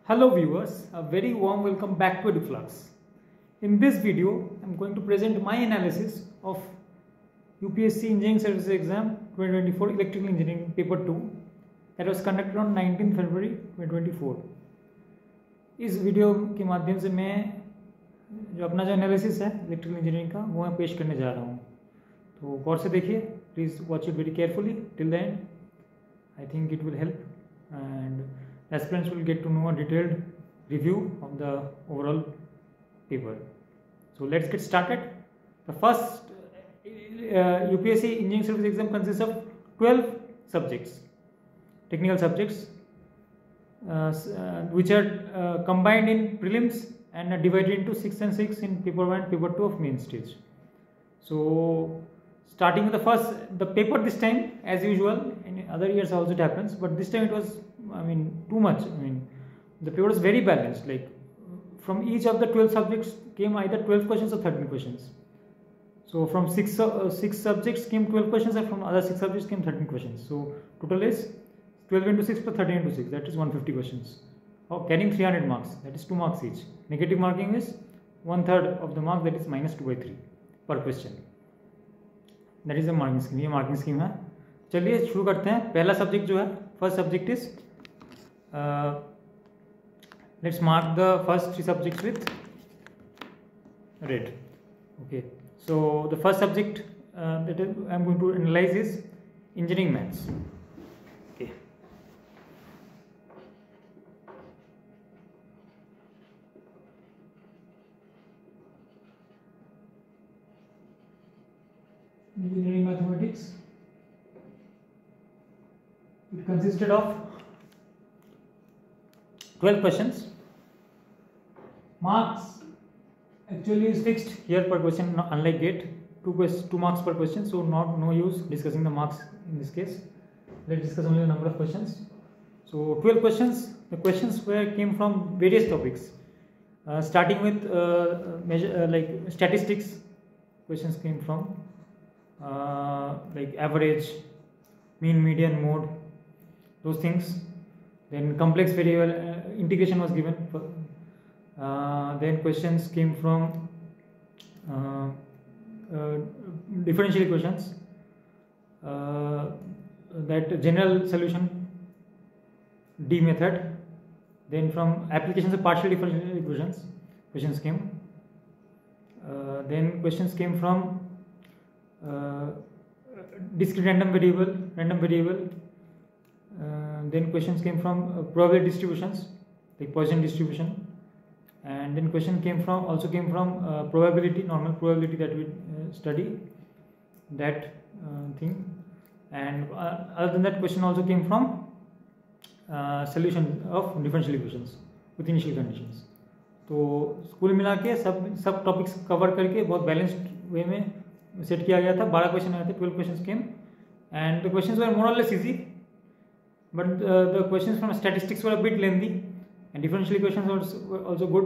Hello viewers, a very warm welcome back to EduFlux. In this video, I am going to present my analysis of UPSC Engineering Services Exam 2024 Electrical Engineering Paper 2 that was conducted on 19 February 2024. इस video के माध्यम से मैं जो अपना जो analysis है electrical engineering का वो मैं पेश करने जा रहा हूँ, तो गौर से देखिए, please watch it very carefully till the end. I think it will help and aspirants will get to know a detailed review of the overall paper. So let's get started. The first UPSC Engineering Service Exam consists of 12 subjects, technical subjects, which are combined in prelims and are divided into 6 and 6 in paper 1 and paper 2 of main stage. So starting with the paper this time, as usual, in other years also it happens, but this time it was, too much. The paper was very balanced. Like from each of the 12 subjects came either 12 questions or 13 questions. So from six subjects came 12 questions, and from other 6 subjects came 13 questions. So total is 12 into 6 plus 13 into 6. That is 150 questions. Carrying 300 marks. That is 2 marks each. Negative marking is 1/3 of the mark. That is -2/3 per question. That is the marking scheme. ये marking scheme है. चलिए शुरू करते हैं. पहला subject जो है, first subject is, let's mark the first 3 subjects with red. Okay, so the first subject that I'm going to analyze is engineering maths. Okay, engineering mathematics. It consisted of 12 questions. Marks actually is fixed here per question, unlike GATE, 2 marks per question, so no use discussing the marks in this case. Let's discuss only the number of questions. So 12 questions. The questions came from various topics, starting with like statistics. Questions came from like average, mean, median, mode, those things. Then complex variable integration was given. Then questions came from differential equations, that general solution, D method. Then from applications of partial differential equations, questions came. Then questions came from discrete random variable. Then questions came from probability distributions, like Poisson distribution, and then question came from probability, normal probability that we study, that thing. And other than that, question also came from solution of differential equations with initial conditions. तो school मिला के सब topics cover करके बहुत balanced way में set किया गया था. 12 क्वेश्चन आए थे, 12 questions came, and the questions were more or less easy, but the questions from statistics were a bit lengthy, and differential equations were also good.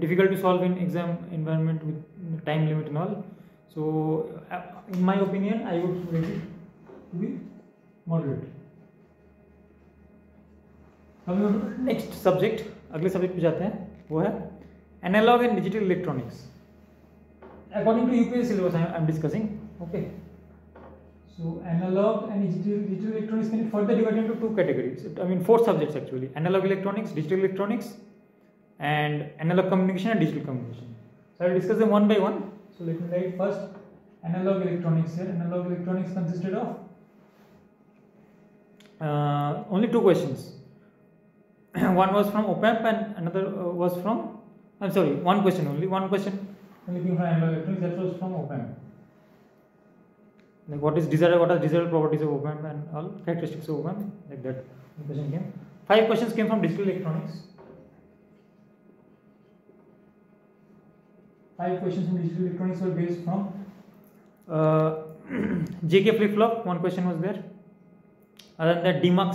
Difficult to solve in exam environment with time limit and all. So in my opinion, I would rate it to be moderate. अब next subject, अगले subject पे जाते हैं, वो है analog and digital electronics. According to UPSC syllabus I am discussing. Okay, so analog and digital electronics can be further divided into 2 categories. 4 subjects actually: analog electronics, digital electronics, and analog communication and digital communication. So I will discuss them one by one. So let me write first analog electronics here. Analog electronics consisted of only 2 questions. One was from op-amp and another was from, one question only came from analog electronics, that was from op-amp. Like what are desirable properties of op-amp and all characteristics of op-amp, like that question came. 5 questions came from digital electronics. 5 questions from digital electronics were based from JK flip-flop. 1 question was there. Other than that, DMUX,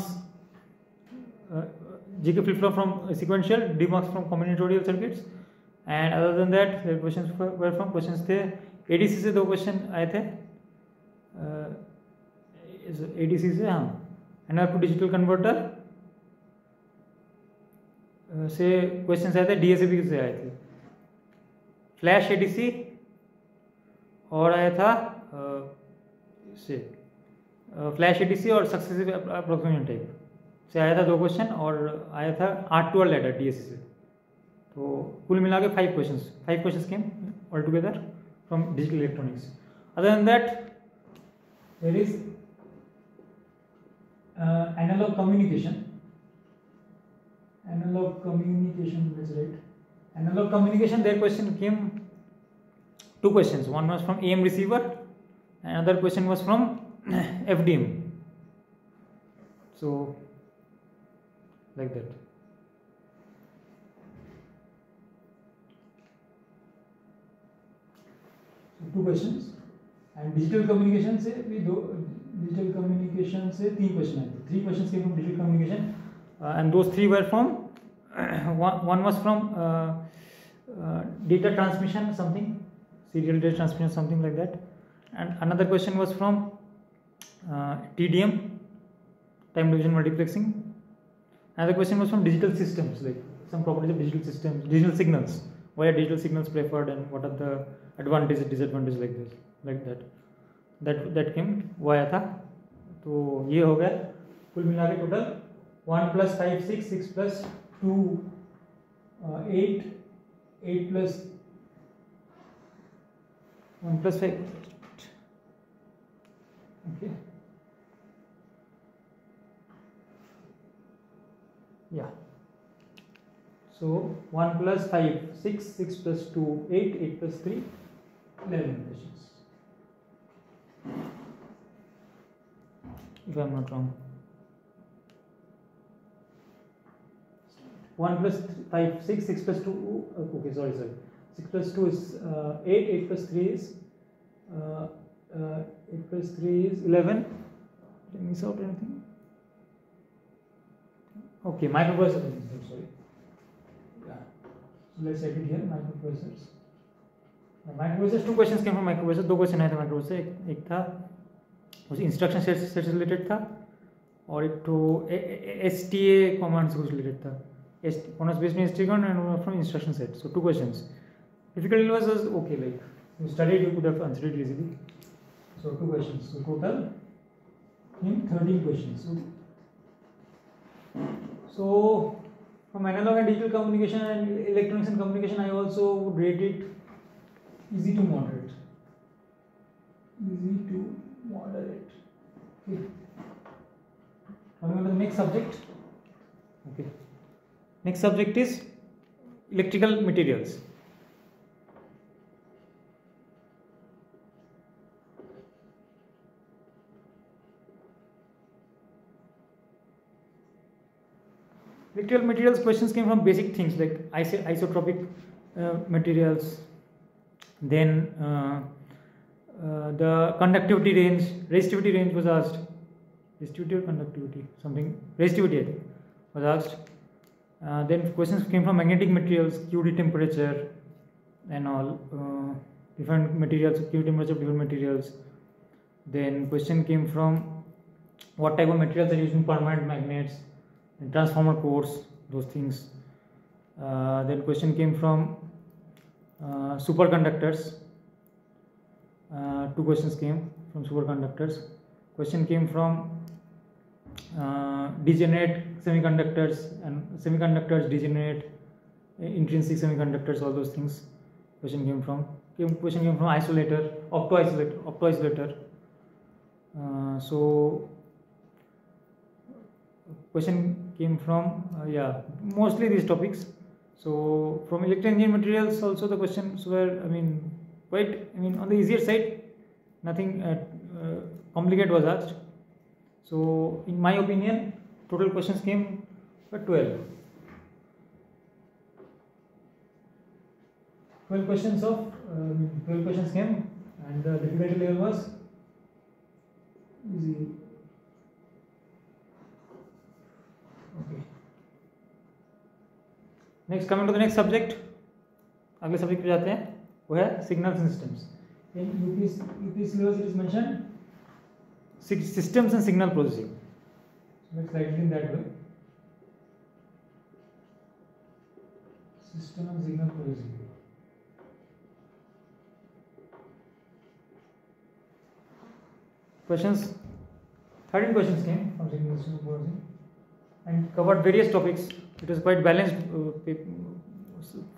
JK flip-flop from sequential, DMUX from combinatorial circuits, and other than that, the questions were from questions थे ADC से 2 question आए थे. ADC से, हाँ, analogue to digital converter से question आए थे, DSAB से आए थे, फ्लैश ADC और आया था से फ्लैश ADC और सक्सेसिव अप्रोक्सीमेशन टाइप से आया था 2 क्वेश्चन, और आया था R2 लैडर DSC से। तो कुल मिला के 5 questions came all together from digital electronics. Other than that there is analog communication, that's right. Analog communication, their question came 2 questions, one was from AM receiver and another question was from FDM, so like that. So 2 questions, and digital communication से भी 3 question आए थे, 3 questions came from digital communication, and those 3 were from one was from data transmission, something serial data transmission, something like that, and another question was from TDM, time division multiplexing. Another question was from digital systems, like some properties of digital systems, digital signals, why are digital signals preferred and what are the advantages, disadvantages, like this, like that came वो आया था। तो ये हो गया कुल मिला के total 1 + 5 6, 6 + 2 8, 8 + 1 + 5, okay, yeah, so 1 + 5 6, 6 + 2 8, 8 + 3 11 questions, if I am not wrong. 1 + 5 6, 6 + 2, okay, sorry, 6 + 2 is 8, 8 + 3 is 8 + 3 is 11. Did I miss out anything? Okay, microprocessor, sorry, yeah, so let's set it here, microprocessors. Microprocessors, 2 questions came from microprocessor, 2 question आए थे microprocessor, एक था उस instruction set से related था और एक तो STA कमांड से रिलेटेड था, one was based on STA command and one from instruction set, so 2 questions. Difficulty was okay, like you studied, you could have answered it easily, so 2 questions, so total in 13 questions. So from analog and digital communication and electronics and communication, I also would rate it easy to moderate. Okay. Coming on to the next subject. Okay. Next subject is electrical materials. Electrical materials questions came from basic things like isotropic materials, then the conductivity range, resistivity range was asked, resistivity or conductivity, something, resistivity I think was asked. Then questions came from magnetic materials, QD temperature and all, different materials, QD temperature of different materials. Then question came from what type of materials are used in permanent magnets and transformer cores, those things. Then question came from superconductors. 2 questions came from superconductors. Question came from degenerate semiconductors and semiconductors, degenerate, intrinsic semiconductors, all those things. Question came from isolator, opto-isolator. So question came from mostly these topics. So from electrical engineering materials also the questions were quite on the easier side, nothing complicated was asked. So in my opinion total questions came for 12 questions came, and the difficulty level was easy. Okay. Next, coming to the next subject, अगले subject पे जाते हैं, वो है signals and systems. In UP syllabus it is mention systems and signal processing. So let's write it in that way. System and signal processing. Questions, 13 questions came from signal system processing and covered various topics. It was quite balanced,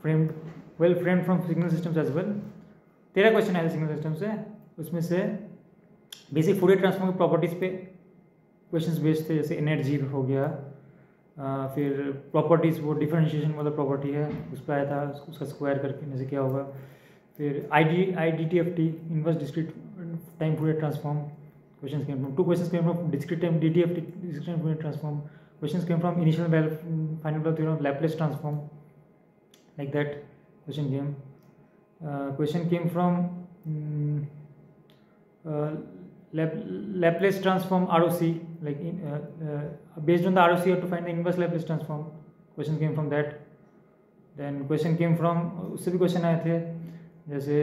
framed, well framed from signal systems as well. 13 question आए signal system से, उसमें से basic Fourier transform की properties पे questions based थे, जैसे energy हो गया, फिर प्रॉपर्टीज़, वो डिफरेंशिएशन वाला प्रॉपर्टी है उस पर आया था, उसका स्क्वायर करके जैसे क्या होगा, फिर IDTFT inverse discrete time Fourier transform questions came from, 2 questions came from discrete time DTFT discrete time Fourier transform, questions came from initial value final value theorem, Laplace transform, like that question came. Question came from Laplace transform ROC, like based on the ROC you have to find the inverse Laplace transform. Question came from that. Then question came from, उससे भी question आए थे, जैसे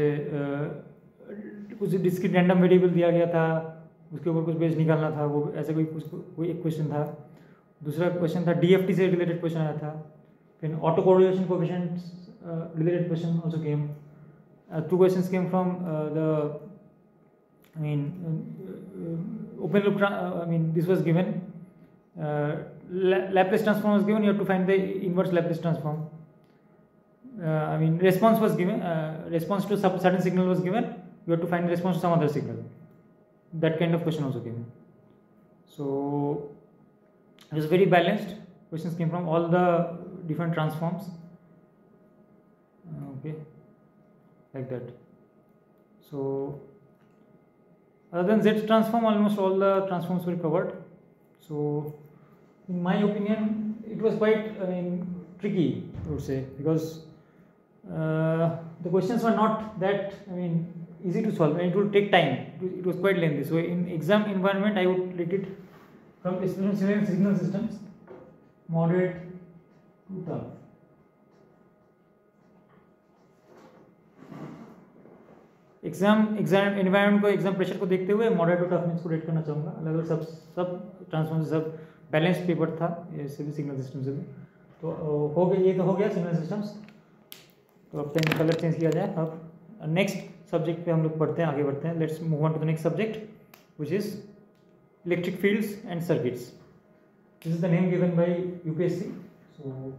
कुछ discrete random variable दिया गया था, उसके ऊपर कुछ बेस निकालना था, वो ऐसे कोई एक क्वेश्चन था. दूसरा क्वेश्चन था DFT से रिलेटेड क्वेश्चन आया था. फिर auto correlation coefficient related question also came. 2 questions came from open loop. This was given. Laplace transform was given. You have to find the inverse Laplace transform. Response was given. Response to certain signal was given. You have to find the response to some other signal. That kind of question also came. So it was very balanced. Questions came from all the different transforms. Okay. Like that. So other than Z transform, almost all the transforms were covered. So in my opinion, it was quite tricky, I would say, because the questions were not that easy to solve, and it would take time. It was quite lengthy. So in exam environment, I would rate it from signal systems, moderate to tough. Exam environment को, exam pressure को देखते हुए moderate to toughness को rate करना चाहूँगा. अलग सब transform सब बैलेंस पेपर था, ये सभी सिग्नल सिस्टम से भी. तो हो गया, ये तो हो गया सिग्नल सिस्टम्स. तो अब पेन कलर चेंज किया जाए. अब नेक्स्ट सब्जेक्ट पे हम लोग पढ़ते हैं, आगे बढ़ते हैं. Let's move on to the next subject which is electric fields and circuits. This is the name given by UPSC. So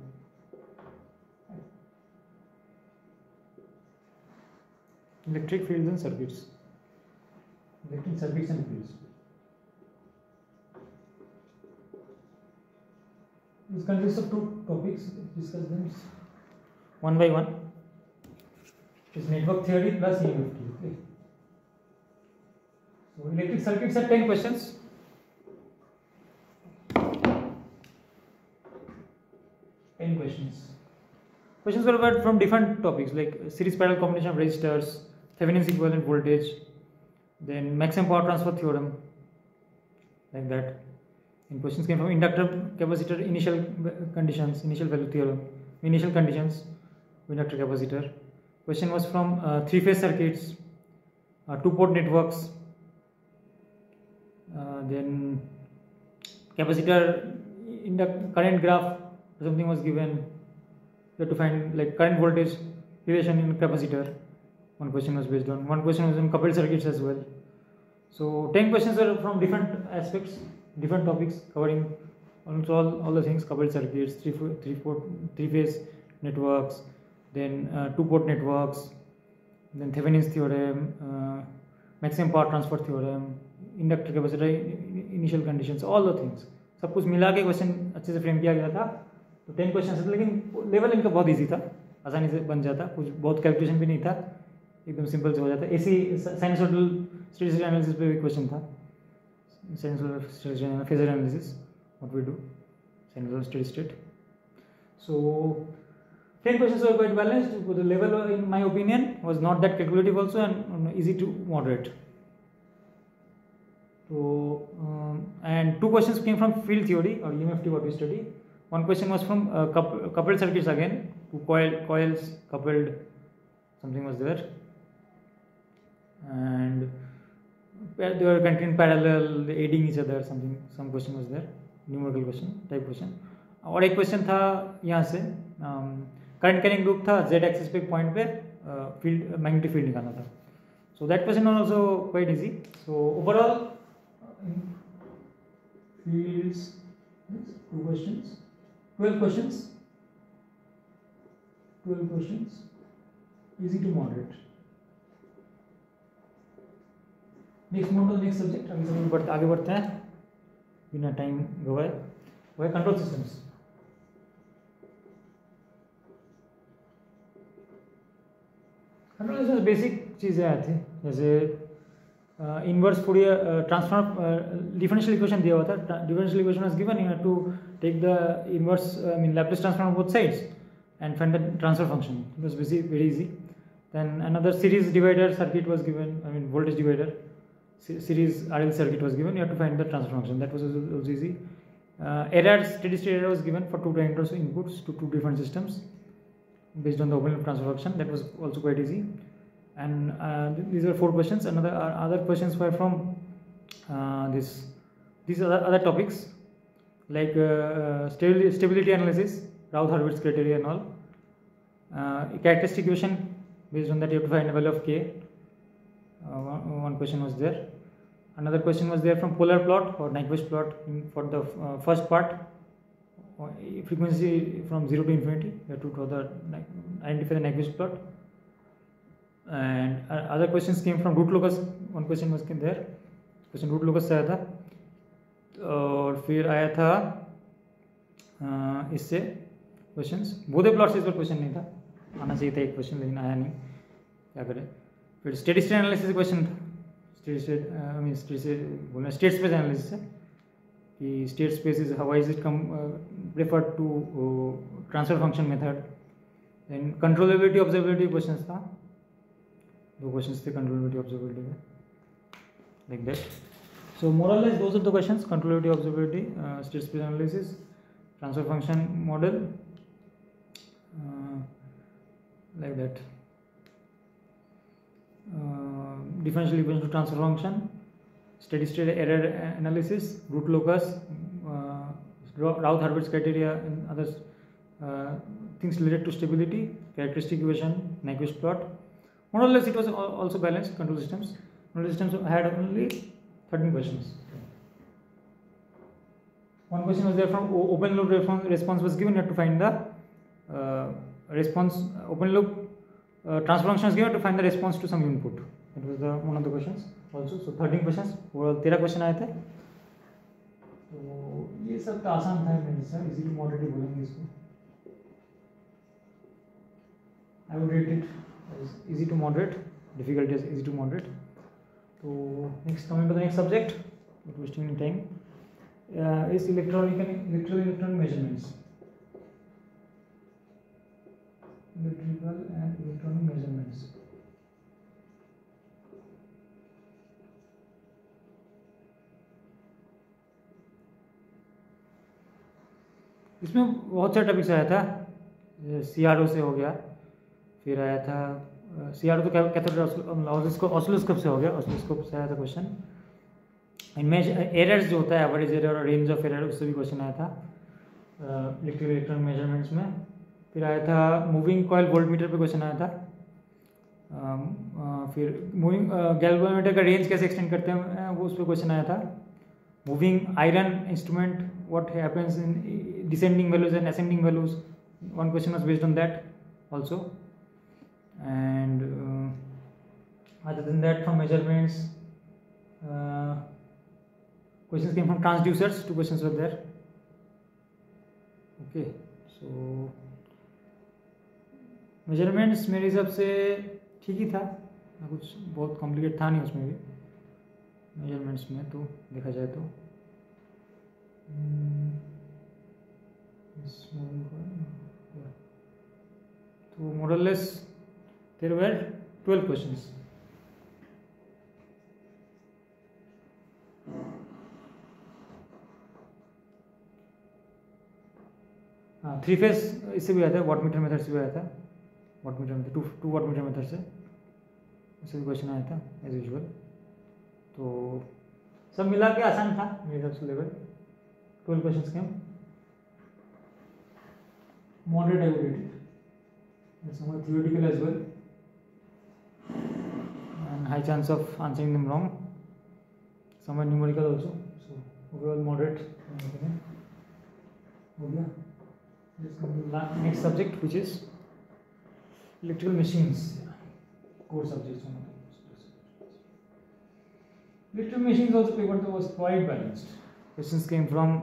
electric fields and circuits. Electric circuits and fields. This consists of 2 topics. Discuss them one by one. It's network theory plus EMFT. Okay. So electric circuits are 10 questions. 10 questions. Questions were about from different topics like series parallel combination of resistors, Thevenin's equivalent voltage, then maximum power transfer theorem, like that. And questions came from inductor, capacitor, initial conditions, initial value theorem, initial conditions, inductor, capacitor. Question was from 3-phase circuits, 2-port networks, then capacitor current graph, something was given. You have to find like current voltage relation in capacitor. One question was based on. One question was on coupled circuits as well. So 10 questions were from different aspects, different topics, covering almost all the things: coupled circuits, 3-phase networks, then 2-port networks, then Thevenin's theorem, maximum power transfer theorem, inductor, capacitor, initial conditions, all the things. सब कुछ मिला के question अच्छे से frame किया गया था. तो 10 क्वेश्चन थे, लेकिन लेवल इनका बहुत ईजी था, आसानी से बन जाता. कुछ बहुत कैलकुलेशन भी नहीं था, एकदम सिंपल से हो जाता. ऐसी साइनसोइडल स्टेडी स्टेट एनालिसिस पे भी क्वेश्चन था. Sinusoidal steady state phasor analysis, what we do, sinusoidal steady state. So 10 questions were quite balanced. The level, in my opinion, was not that calculative also, and easy to moderate. So and 2 questions came from field theory or EMFT, what we study. One question was from coupled circuits again, 2 coils coupled, something was there, and they were contained parallel, aiding each other, some question was there, numerical question type question. और एक question था यहाँ से current carrying group था, Z axis पे point पे field magnetic field निकालना था. So that question was also quite easy. So overall fields, 2 questions, 12 questions, 12 questions, easy to moderate. Next move to next subject. आगे बढ़ते हैं बिना टाइम गवाए. वह control systems. Control systems basic चीज़ें आती थी, जैसे inverse Fourier transform differential equation दिया हुआ था. Differential equation was given, you have to take the inverse I mean Laplace transform both sides and find the transfer function. It was very easy. Then another series divider circuit was given, I mean voltage divider series RL circuit was given. You have to find the transfer function. That was also easy. Error, steady state error was given for 2 diameters inputs to 2 different systems based on the open loop transfer function. That was also quite easy. And these are 4 questions. Other questions were from these other topics like stability analysis, Raoult-Hurwitz criteria and all. Characteristic equation, based on that you have to find the value of k. One question was there. Another question was there from polar plot or Nyquist plot for the first part, frequency from 0 to infinity. You have to draw identify the Nyquist plot. And other questions came from root locus. One question was came there. Question root locus से आया था. और फिर आया था इससे questions. बोधे plot से इस बार क्वेश्चन नहीं था, आना चाहिए था एक क्वेश्चन लेकिन आया नहीं, क्या करें. फिर स्टेडी स्टेट एनालिसिस क्वेश्चन था. स्टेट स्पेस एनालिसिस है कि state space is how is it come prefer to transfer function method. Then controllability observability question था, 2 क्वेश्चन थे कंट्रोलेबिलिटी ऑब्जर्वेबिलिटी में, like that. So more or less those are the questions. Controllability observability, state space analysis, transfer function model, like that. Differential equation to transfer function, steady state error analysis, root locus, Raoult-Hurwitz criteria and other things related to stability, characteristic equation, Nyquist plot. More or less it was also balanced. Control systems had only 13 questions. One question was there from open loop response was given. You have to find the response. Open loop transfer function was given to find the response to some input. That was one of the questions also. So 13 questions. वो 13 question आए थे. तो ये सब तो आसान था मेरे से. इजी टू मॉडरेट ही बोलेंगे इसको. I would rate it as easy to moderate. Difficulty as easy to moderate. So next, coming to the next subject, not wasting any time, is electrical measurements. Electrical and electronic measurements. इसमें बहुत सारे topics आया था. CRO से हो गया, फिर आया था CRO तो कैथोड ऑसिलोस्कोप से हो गया. ऑसिलोस्कोप से आया था क्वेश्चन. इनमें एरर्स जो होता है, एवरेज एरर और रेंज ऑफ एरर, उससे भी क्वेश्चन आया था इलेक्ट्रिकल मेजरमेंट्स में. फिर आया था मूविंग कॉइल वोल्टमीटर पे क्वेश्चन आया था. फिर मूविंग गैल्वेनोमीटर का रेंज कैसे एक्सटेंड करते हैं वो उस पर क्वेश्चन आया था. Moving iron instrument, what happens in descending values and ascending values. One question was based on that also. And other than that, from measurements, questions came from transducers. 2 questions were there. Okay, so measurements मेरे हिसाब से ठीक ही था, कुछ बहुत complicate था नहीं उसमें भी. मेजरमेंट्स में तो देखा जाए तो more or less there were 12 questions. हाँ, 3 फेज इससे भी आया था, वाटमीटर मेथड से भी आया था. वाटमीटर मेथड, 2 वाटमीटर मेथड से इससे भी क्वेश्चन आया था एज यूजुअल. तो सब मिला के आसान था मेरे हिसाब से. लेवल 12 क्वेश्चंस के. Moderate I would rate it. It's somewhat theoretical as well, and high chance of answering them wrong. Somewhat numerical also. So overall moderate. Let's come to the next subject, which is electrical machines. Core subjects. Electrical machines also paper was quite balanced. Questions came from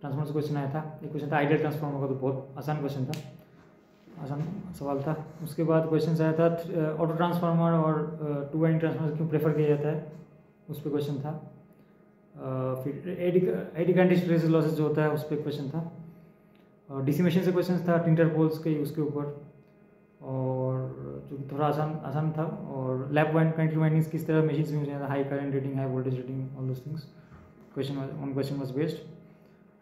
transformer से question आया था. एक question था ideal transformer का, तो बहुत आसान question था, आसान सवाल था. उसके बाद क्वेश्चन आया था ऑटो ट्रांसफार्मर और टू वाइंडिंग ट्रांसफार्मर क्यों प्रेफर किया जाता है, उस पर क्वेश्चन था. फिर एडी करंट हिस्टैरिसीस लॉसेस जो होता है उस पर क्वेश्चन था. और डीसी मशीन से क्वेश्चन था टिंटर पोल्स के यूज़ के ऊपर, और जो थोड़ा आसान था. और लैप कनेक्टिव वाइंडिंग्स किस तरह मशीन्स में यूज होता है, high current rating, high voltage rating, all those things. One question was based.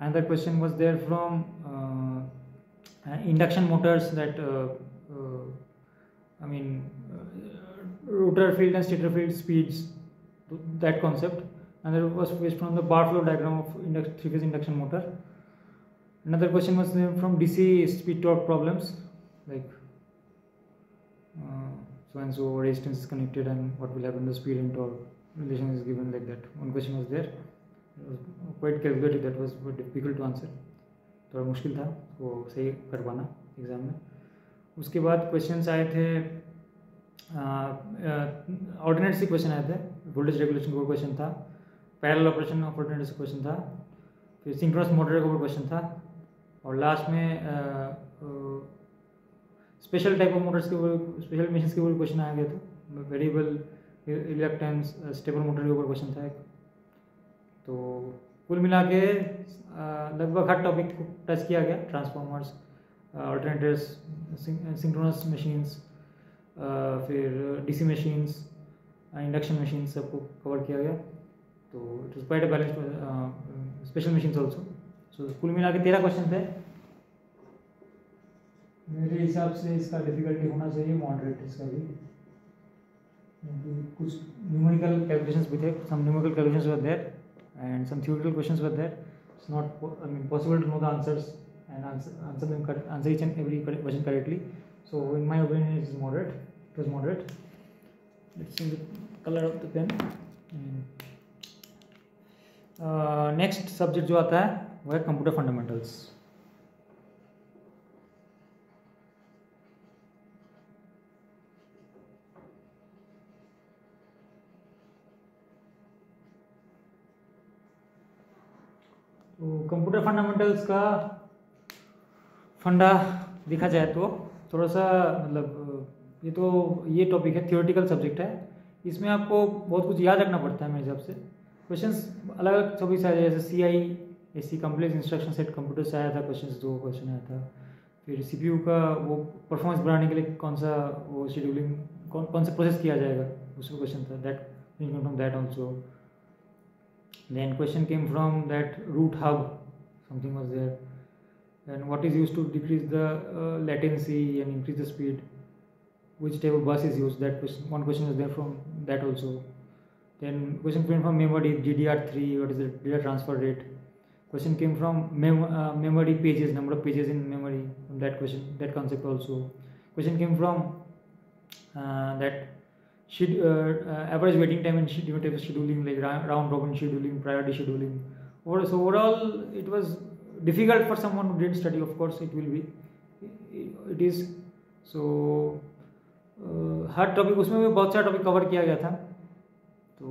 Another question was there from induction motors, that rotor field and stator field speeds, that concept. Another was based from the bar flow diagram of three-phase induction motor. Another question was from DC speed torque problems, like so and so resistance is connected and what will happen to the speed and torque relation is given, like that. One question was there. It was quite calculated, that was difficult to answer. थोड़ा मुश्किल था वो सही कर पाना exam में. उसके बाद क्वेश्चंस आए थे, ऑर्डिनेट से क्वेश्चन आए थे. वोल्टेज रेगुलेशन का क्वेश्चन था, पैरेलल ऑपरेशन ऑफ ऑर्डिनेट से क्वेश्चन था, फिर सिंक्रोनस मोटर का क्वेश्चन था, और लास्ट में स्पेशल टाइप ऑफ मोटर्स के ऊपर, स्पेशल मशीन्स के ऊपर क्वेश्चन आ गया था. वेरिएबल इलेक्ट्रेंस स्टेबल मोटर के ऊपर क्वेश्चन था एक. तो कुल मिला के लगभग हर टॉपिक को टच किया गया. ट्रांसफार्मर्स, अल्टरनेटर्स, सिंक्रोनस मशीन्स, फिर डीसी मशीन्स, इंडक्शन मशीन्स, सबको कवर किया गया. तो it was quite a balance. Special machines also. So कुल मिला के 13 क्वेश्चन थे. मेरे हिसाब से इसका डिफिकल्टी होना चाहिए मॉडरेट इसका भी, कुछ न्यूमेरिकल कैलकुलेशंस भी थे. Some numerical calculations were there and some theoretical questions were there. It's not possible to know the answers and answer each and every question correctly. So in my opinion it is moderate. It was moderate. Let's see the color of the pen. Next subject जो आता है वो है computer fundamentals. तो computer fundamentals का फंडा देखा जाए तो थोड़ा सा मतलब ये टॉपिक है, थियोरेटिकल सब्जेक्ट है. इसमें आपको बहुत कुछ याद रखना पड़ता है मेरे हिसाब से. क्वेश्चंस अलग अलग टॉपिक से आए, जैसे CI complex instruction set computer से आया था क्वेश्चंस, 2 क्वेश्चन आया था. फिर CPU का वो परफॉर्मेंस बढ़ाने के लिए कौन सा वो शेड्यूलिंग कौन सा प्रोसेस किया जाएगा, उसमें क्वेश्चन था. That from that also. Then question came from that root hub, something was there, and what is used to decrease the latency and increase the speed, which type of bus is used. That question, one question was there from that also. Then question came from memory, DDR3, what is the data transfer rate. Question came from memory pages, number of pages in memory, from that question, that concept also. Question came from that average waiting time and different types of scheduling, like round robin scheduling, priority scheduling. So overall it was difficult for someone who didn't study. Of course it will be, it is. So her topic उसमें भी बहुत सारा topic cover किया गया था. तो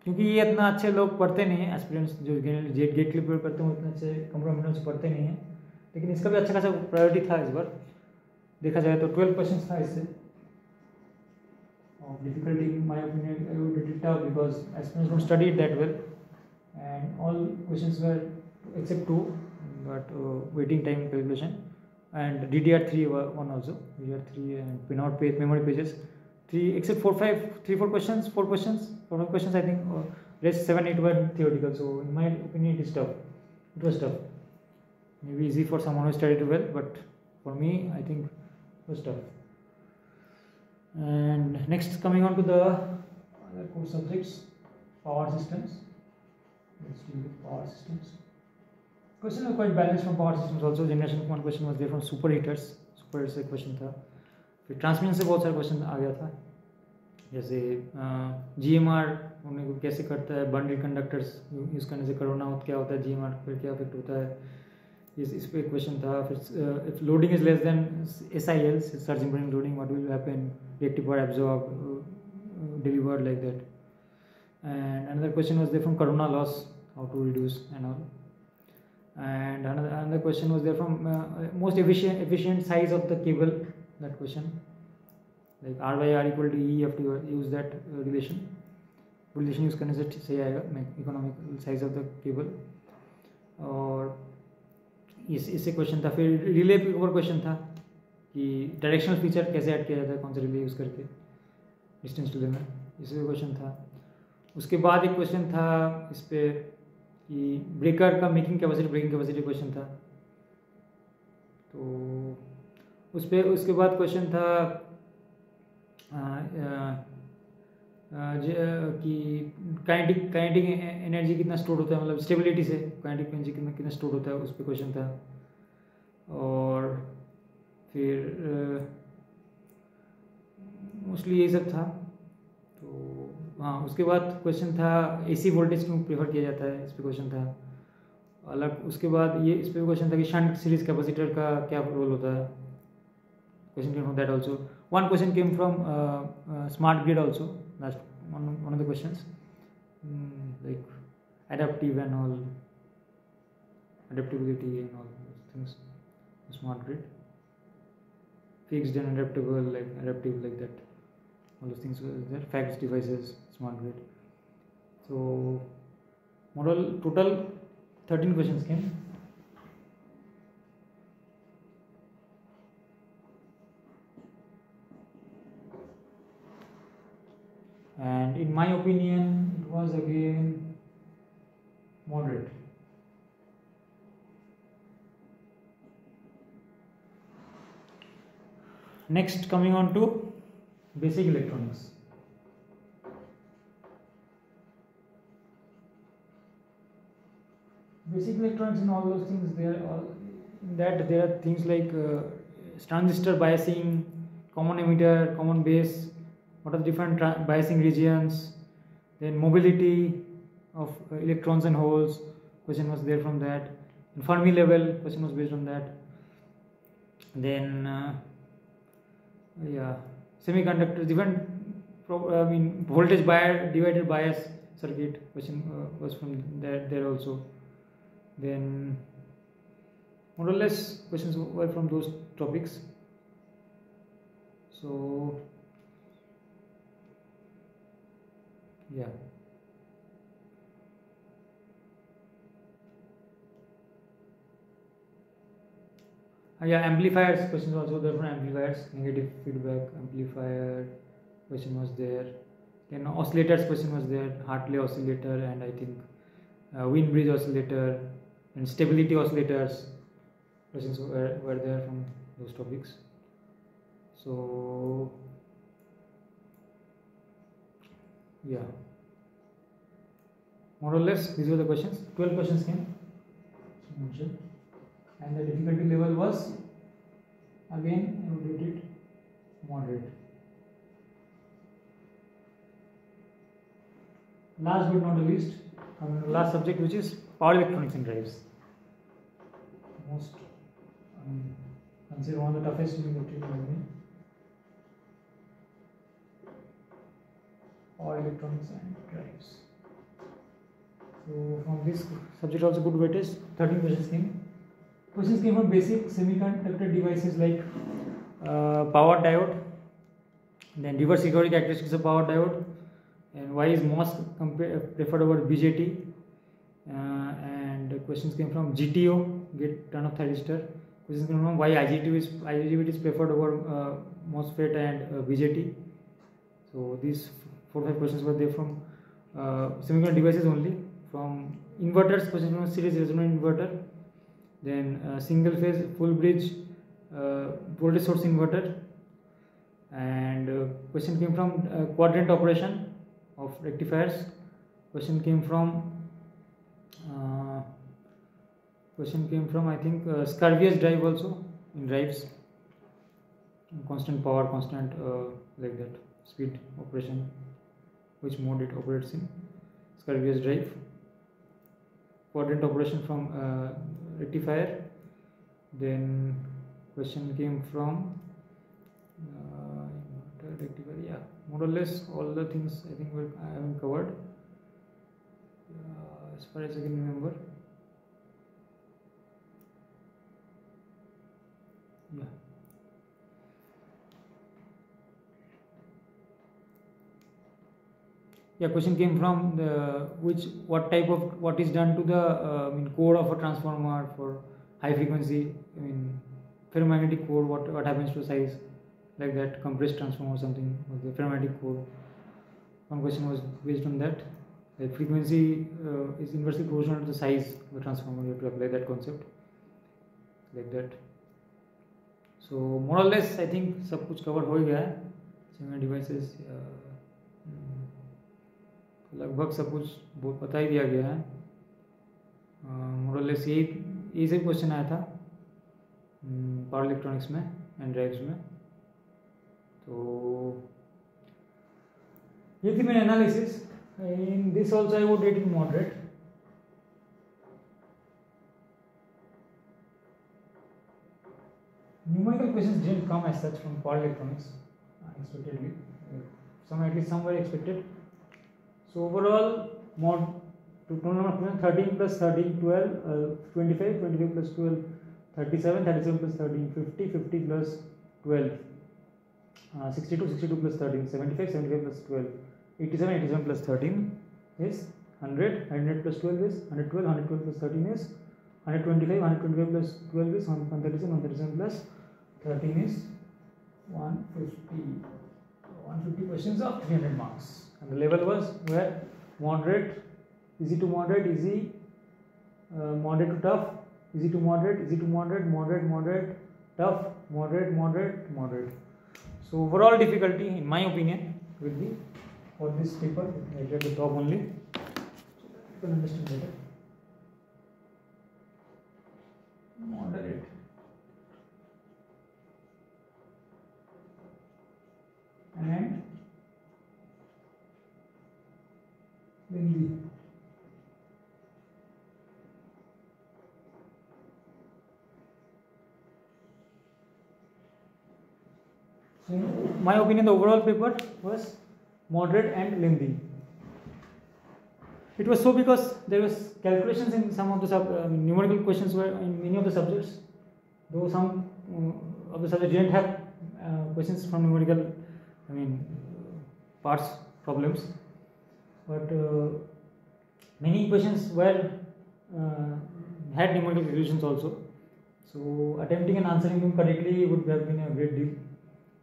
क्योंकि ये इतना अच्छे लोग पढ़ते नहीं हैं, एस्पिरेंट्स जो गेट के लिए प्रिपेयर करते हैं उतने अच्छे कंप्यूटर से पढ़ते नहीं हैं, लेकिन इसका भी अच्छा खासा प्रायोरिटी था इस बार देखा जाए तो. 12 क्वेश्चन था इससे. Of difficulty, in my opinion, I would rate it tough because aspirants don't study it that well, and all questions were except 2, but waiting time calculation and DDR3 one also, DDR3 and pinout page, memory pages 3 except 4 questions I think. Rest 7 8 were theoretical. So in my opinion it is tough. It was tough. Maybe easy for someone who studied well, but for me I think it was tough. And next, coming on to the other core subjects, power systems. Let's deal with power systems. Question was quite balanced from power systems also. Generation one question was there from superheaters. Superheaters से question था. फिर transmission से बहुत सारे question आ गया था, जैसे GMR होने को कैसे करता है, बंडल कंडक्टर्स यूज़ करने से कोरोना होता क्या होता है, GMR फिर क्या इफेक्ट होता है, इस पे क्वेश्चन था. फिर if loading is less than SIL, surge importing loading, what will happen, rectifier, absorb, delivered, like that. And another question was there from corona loss, how to reduce and all. And another question was there from most efficient size of the cable, that question, like R by R equal to E, you have to use that relation use करने से सही आएगा, economic size of the cable. और इससे question था. फिर relay पे और क्वेश्चन था कि डायरेक्शनल फीचर कैसे ऐड किया जाता है, कौन सा रिले यूज़ करके डिस्टेंस टू में, इससे क्वेश्चन था. उसके बाद एक क्वेश्चन था इस पे कि ब्रेकर का ब्रेकिंग कैपेसिटी क्वेश्चन था. तो उसके बाद क्वेश्चन था कि काइनेटिक एनर्जी कितना स्टोर होता है, मतलब स्टेबिलिटी से काइनेटिक एनर्जी कितना स्टोर होता है, उस पर क्वेश्चन था. और फिर मोस्टली यही सब था. तो हाँ, उसके बाद क्वेश्चन था AC वोल्टेज क्यों प्रेफर किया जाता है, इस पर क्वेश्चन था अलग. उसके बाद ये इस पर क्वेश्चन था कि शंट सीरीज कैपेसिटर का क्या रोल होता है, question came from that also. One question came from smart grid also, last one of the questions, like adaptive and all, adaptability and all those things, smart grid, fixed and adaptable, like adaptive, like that, all those things were there. Facts, devices, smart grid. So model total 13 questions came. And in my opinion, it was again moderate. Next, coming on to basic electronics. Basic electronics and all those things, there are things like transistor biasing, common emitter, common base, what are the different biasing regions, then mobility of electrons and holes, question was there from that. And Fermi level, question was based on that. Then semiconductor, different voltage divided bias circuit, question was from there also. Then more or less questions were from those topics. So yeah. Amplifiers questions also there from amplifiers, negative feedback amplifier question was there. Then oscillators question was there, Hartley oscillator, and I think Wien bridge oscillator and stability oscillators questions were there from those topics. So yeah, more or less these were the questions. 12 questions came, and the difficulty level was again, I would rate it moderate. Last but not the least, last subject, which is power electronics and drives. Most consider one of the toughest electrical engineering. Power electronics and drives. So from this subject also good weightage, 13 questions came. Questions came from basic semiconductor devices like power diode, then reverse recovery characteristics of power diode, and why is MOS preferred over BJT, and questions came from GTO, gate turn off thyristor. Questions came from why IGBT is preferred over MOSFET and BJT. So these 4-5 questions were there from semiconductor devices only. From inverters, questions from series resonant inverter, then single phase full bridge voltage source inverter, and question came from quadrant operation of rectifiers. Question came from Question came from, I think, Scurvious drive also, in drives, constant power, constant like that speed operation, which mode it operates in. Scurvious drive. Quadrant operation from rectifier. Then question came from rectifier. Yeah, more or less all the things I think I haven't covered as far as I can remember. Yeah. Yeah, question came from the what is done to the core of a transformer for high frequency, ferromagnetic core, what happens to size, like that, compressed transformer or something, or the ferromagnetic core. One question was based on that, like frequency is inversely proportional to the size of the transformer. You have to apply that concept like that. So more or less I think सब कुछ cover हो गया है. Similar devices लगभग सब कुछ बहुत बता ही दिया गया है. मोरलेस यही से क्वेश्चन आया था पावर इलेक्ट्रॉनिक्स में एंड ड्राइव्स में. तो ये थी मेरी analysis. In this also I would rate it moderate. Numerical questions didn't come as such from power electronics unexpectedly. At least some were expected. So overall, total number of questions 13 plus 13, 12, 25, 25 plus 12, 37, 37 plus 13, 50, 50 plus 12, 62, 62 plus 13, 75, 75 plus 12, 87, 87 plus 13 is 100, 100 plus 12 is 112, 112 plus 13 is 125, 125 plus 12 is 137, 137 plus 13 is 150. 150 questions of 300 marks. And the level was where moderate, easy to moderate, easy, moderate to tough, easy to moderate, easy to moderate, moderate, moderate, tough, moderate, moderate, moderate. So overall difficulty, in my opinion, will be for this paper, right at the top only, you can understand better. Moderate. And lengthy. So in my opinion, the overall paper was moderate and lengthy. It was so because there was calculations in some of the numerical questions were in many of the subjects, though some of the subjects didn't have questions from numerical parts problems, but many questions were had numerical calculations also. So attempting and answering them correctly would have been a great deal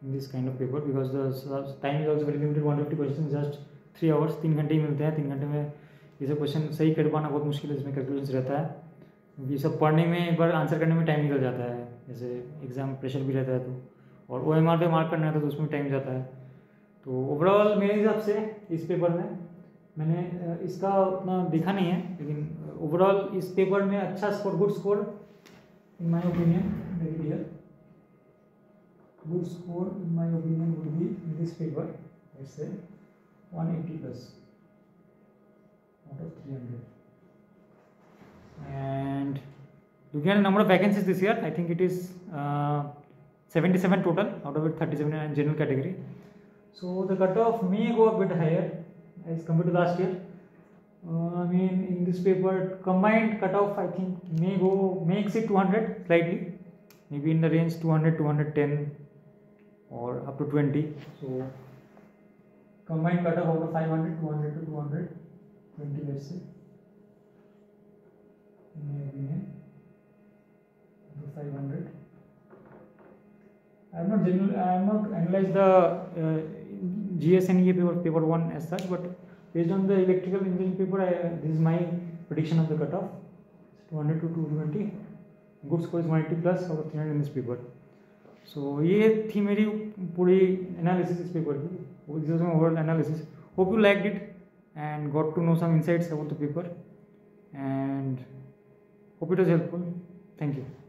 in this kind of paper, because the time is also very limited. 150 questions just 3 hours, 3 घंटे ही मिलते हैं. 3 घंटे में ये सब question सही कर पाना बहुत मुश्किल है, इसमें कैलकुलेशंस रहता है. ये सब पढ़ने में एक बार आंसर करने में टाइम निकल जाता है, जैसे एग्जाम प्रेशर भी रहता है तो, और OMR पे मार्क करना है तो उसमें टाइम जाता है. तो ओवरऑल मेरे हिसाब से इस पेपर में मैंने इसका उतना देखा नहीं है, लेकिन ओवरऑल इस पेपर में अच्छा score, good score in my opinion, very clear good score in my opinion would be in this paper, let's say 180 plus out of 300. And looking at the number of vacancies this year, I think it is 77 total, out of it 37 in general category. So the cutoff may go a bit higher as compared to last year. In this paper, combined cutoff I think may exceed 200 slightly, maybe in the range 200, 210 or up to 20. So combined cutoff out of 500, 200 to 220, let's say, in my opinion, to 500. I have not analyzed the GSNE paper 1 as such, but based on the electrical engineering paper, this is my prediction of the cutoff, 200 to 220. Good score is 180 plus out of 300 in this paper. So ये थी मेरी पूरी analysis इस paper की. This was my overall analysis. Hope you liked it and got to know some insights about the paper. And Hope it was helpful. Thank you.